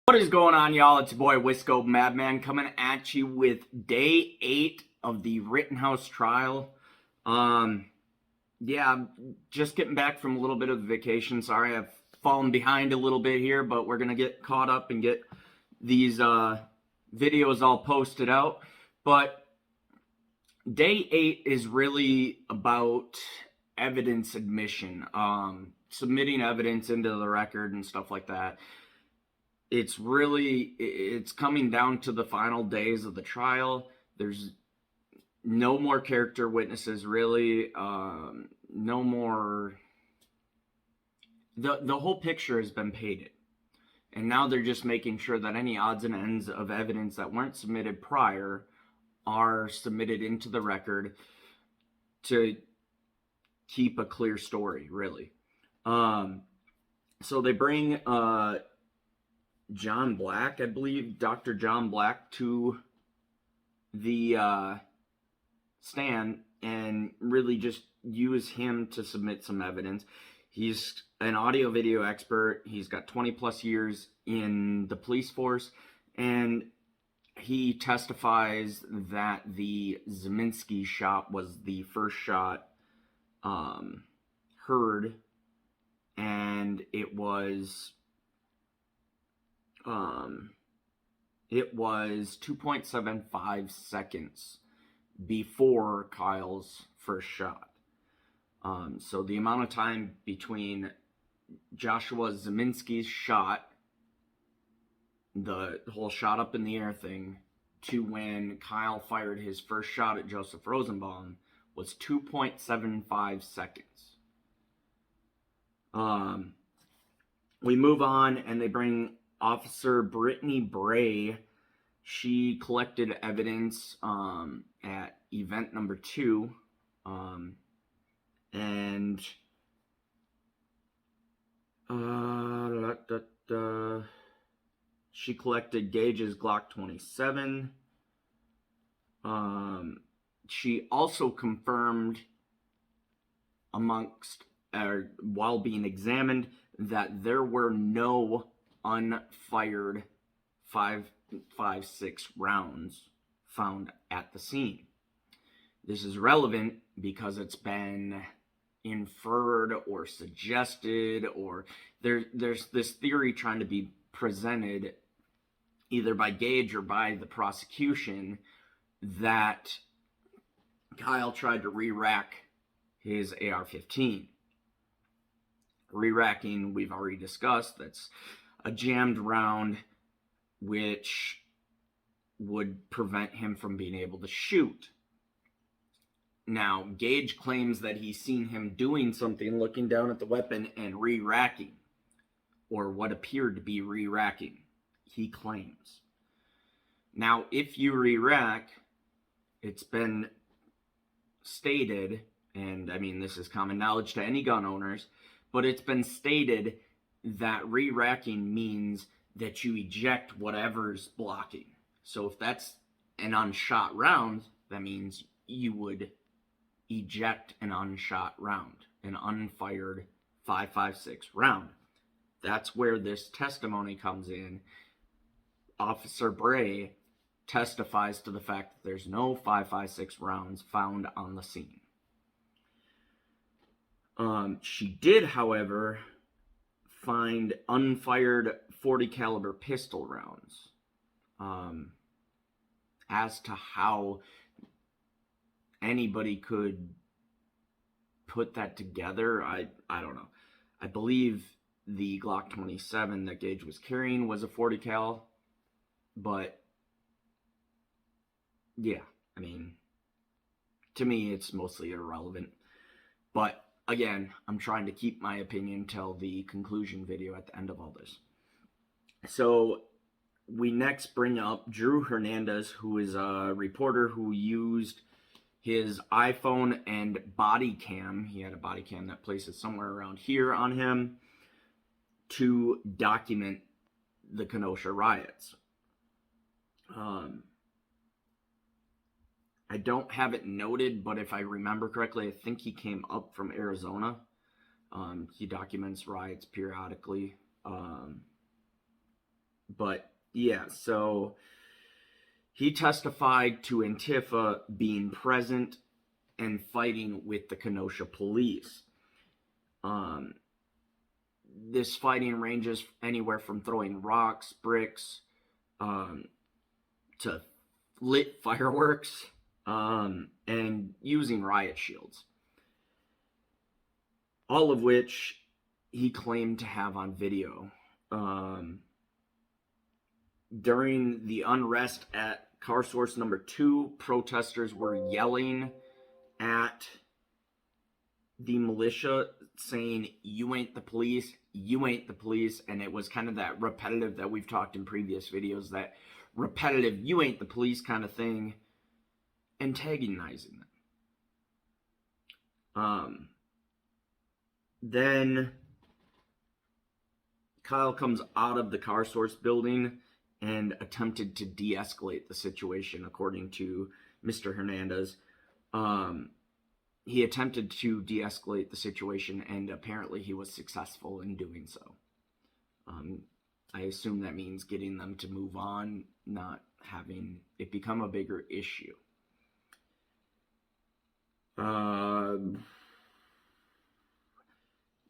What is going on, y'all? It's your boy Wisco Madman coming at you with day 8 of the Rittenhouse trial. Yeah, I'm just getting back from a little bit of vacation. Sorry, I've fallen behind a little bit here, but we're gonna get caught up and get these videos all posted out. But day 8 is really about evidence admission, submitting evidence into the record and stuff like that. It's coming down to the final days of the trial. There's no more character witnesses, really. No more. The whole picture has been painted, and now they're just making sure that any odds and ends of evidence that weren't submitted prior are submitted into the record to keep a clear story, really. So they bring John Black, I believe, Dr. John Black, to the stand and really just use him to submit some evidence. He's an audio video expert. He's got 20 plus years in the police force, and he testifies that the Zeminski shot was the first shot heard, and it was 2.75 seconds before Kyle's first shot. So the amount of time between Joshua Zeminski's shot, the whole shot up in the air thing, to when Kyle fired his first shot at Joseph Rosenbaum was 2.75 seconds. We move on, and they bring Officer Brittany Bray. She collected evidence at event number 2, and she collected Gage's Glock 27. She also confirmed while being examined that there were no unfired 5.56 rounds found at the scene. This is relevant because it's been inferred or suggested, or there's this theory trying to be presented either by Gage or by the prosecution that Kyle tried to re-rack his AR-15. Re-racking, we've already discussed, that's a jammed round which would prevent him from being able to shoot. Now, Gage claims that he's seen him doing something, looking down at the weapon and re-racking, or what appeared to be re-racking, he claims. Now, if you re-rack, it's been stated, and I mean this is common knowledge to any gun owners, but it's been stated that re-racking means that you eject whatever's blocking. So if that's an unshot round, that means you would eject an unshot round, an unfired 5.56 round. That's where this testimony comes in. Officer Bray testifies to the fact that there's no 5.56 rounds found on the scene. She did, however, find unfired .40 caliber pistol rounds. As to how anybody could put that together, I don't know. I believe the Glock 27 that Gage was carrying was a .40 cal, but yeah, I mean, to me, it's mostly irrelevant. But again, I'm trying to keep my opinion till the conclusion video at the end of all this. So we next bring up Drew Hernandez, who is a reporter who used his iPhone and body cam. He had a body cam that places somewhere around here on him to document the Kenosha riots. I don't have it noted, but if I remember correctly, I think he came up from Arizona. He documents riots periodically. But yeah, so he testified to Antifa being present and fighting with the Kenosha police. This fighting ranges anywhere from throwing rocks, bricks, to lit fireworks, and using riot shields. All of which he claimed to have on video. During the unrest at car source number 2, protesters were yelling at the militia saying, "You ain't the police, you ain't the police," and it was kind of that repetitive that we've talked in previous videos, that repetitive "you ain't the police" kind of thing, antagonizing them. Then Kyle comes out of the car source building and attempted to de-escalate the situation, according to Mr. Hernandez. He attempted to de-escalate the situation, and apparently he was successful in doing so. I assume that means getting them to move on, not having it become a bigger issue.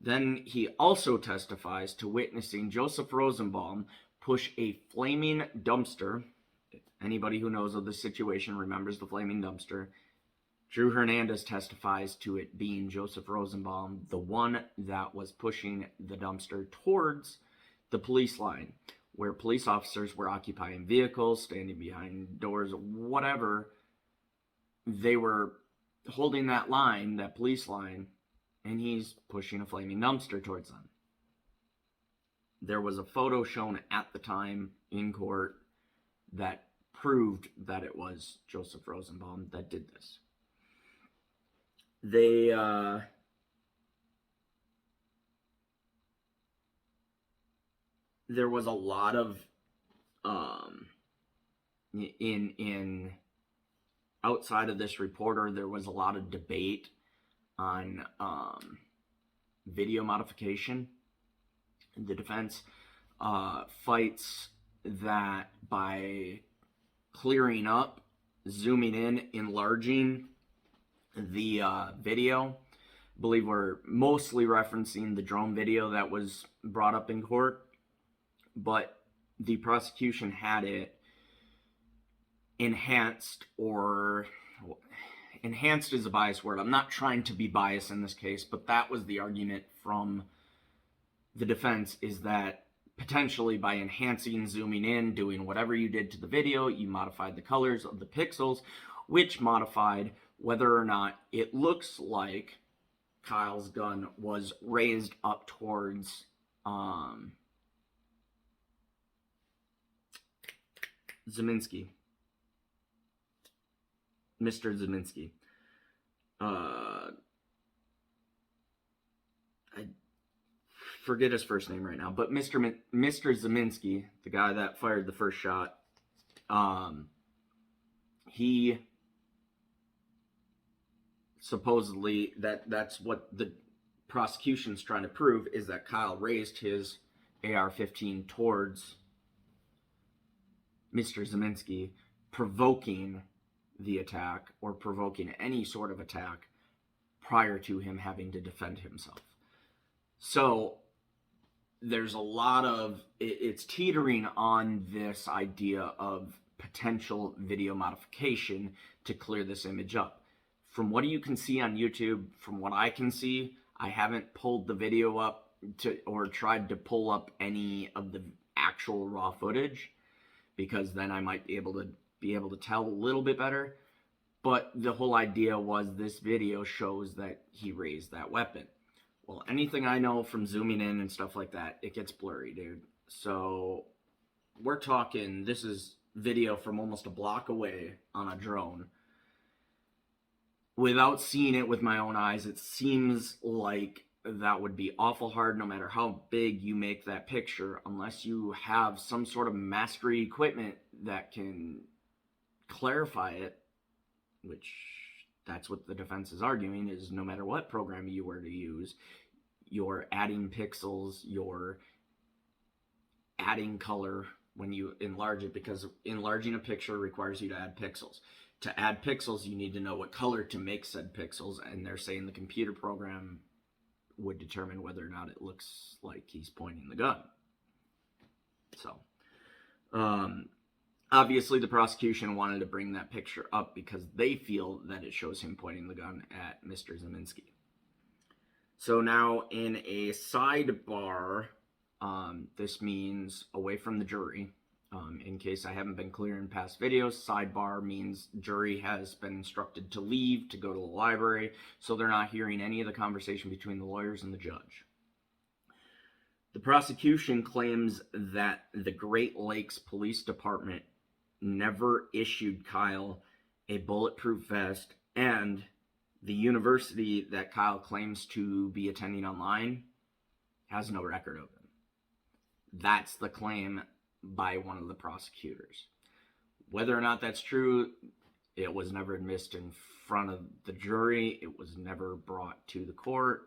Then he also testifies to witnessing Joseph Rosenbaum push a flaming dumpster. Anybody who knows of the situation remembers the flaming dumpster. Drew Hernandez testifies to it being Joseph Rosenbaum, the one that was pushing the dumpster towards the police line, where police officers were occupying vehicles, standing behind doors, whatever. They were holding that line, that police line, and he's pushing a flaming dumpster towards them. There was a photo shown at the time in court that proved that it was Joseph Rosenbaum that did this. There was a lot of in outside of this reporter, there was a lot of debate on video modification. The defense fights that by clearing up, zooming in, enlarging the video. I believe we're mostly referencing the drone video that was brought up in court, but the prosecution had it enhanced, or enhanced is a biased word. I'm not trying to be biased in this case, but that was the argument from the defense, is that potentially by enhancing, zooming in, doing whatever you did to the video, you modified the colors of the pixels, which modified whether or not it looks like Kyle's gun was raised up towards Zeminski. Mr. Zeminski. I forget his first name right now, but Mr. Zeminski, the guy that fired the first shot, he supposedly, that's what the prosecution's trying to prove, is that Kyle raised his AR-15 towards Mr. Zeminski, provoking the attack, or provoking any sort of attack prior to him having to defend himself. So there's a lot of, it's teetering on this idea of potential video modification to clear this image up. From what you can see on YouTube, from what I can see, I haven't pulled the video up or tried to pull up any of the actual raw footage, because then I might be able to tell a little bit better. But the whole idea was this video shows that he raised that weapon. Well, anything I know from zooming in and stuff like that, it gets blurry, dude. So we're talking, this is video from almost a block away on a drone. Without seeing it with my own eyes, it seems like that would be awful hard, no matter how big you make that picture, unless you have some sort of mastery equipment that can clarify it, which that's what the defense is arguing, is no matter what program you were to use, you're adding pixels, you're adding color, when you enlarge it, because enlarging a picture requires you to add pixels. To add pixels, you need to know what color to make said pixels, and they're saying the computer program would determine whether or not it looks like he's pointing the gun. So, obviously the prosecution wanted to bring that picture up because they feel that it shows him pointing the gun at Mr. Zeminski. So now in a sidebar, this means away from the jury. In case I haven't been clear in past videos, sidebar means jury has been instructed to leave, to go to the library, so they're not hearing any of the conversation between the lawyers and the judge. The prosecution claims that the Great Lakes Police Department never issued Kyle a bulletproof vest, and the university that Kyle claims to be attending online has no record of him. That's the claim by one of the prosecutors. Whether or not that's true, it was never admitted in front of the jury. It was never brought to the court.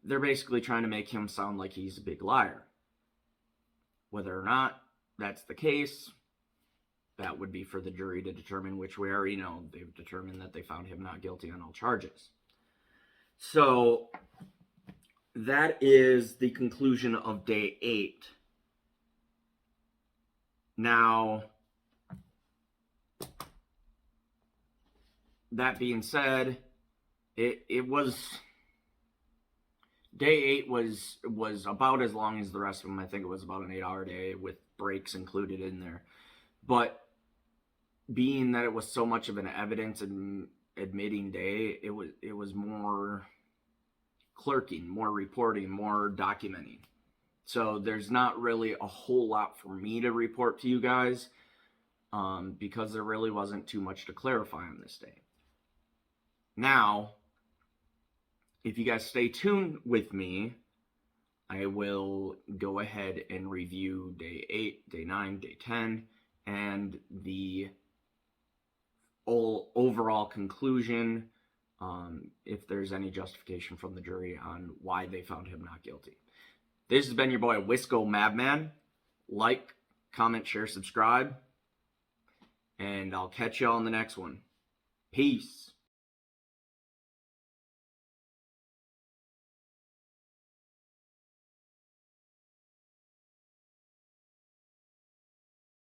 They're basically trying to make him sound like he's a big liar. Whether or not that's the case, that would be for the jury to determine, which we already know. They've determined that they found him not guilty on all charges. So that is the conclusion of day 8. Now, that being said, it was... Day 8 was about as long as the rest of them. I think it was about an 8-hour day with breaks included in there. But being that it was so much of an evidence and admitting day, it was more clerking, more reporting, more documenting. So there's not really a whole lot for me to report to you guys, because there really wasn't too much to clarify on this day. Now, if you guys stay tuned with me, I will go ahead and review day 8, day 9, day 10, and the overall conclusion, if there's any justification from the jury on why they found him not guilty. This has been your boy, Wisco Madman. Like, comment, share, subscribe, and I'll catch y'all in the next one. Peace.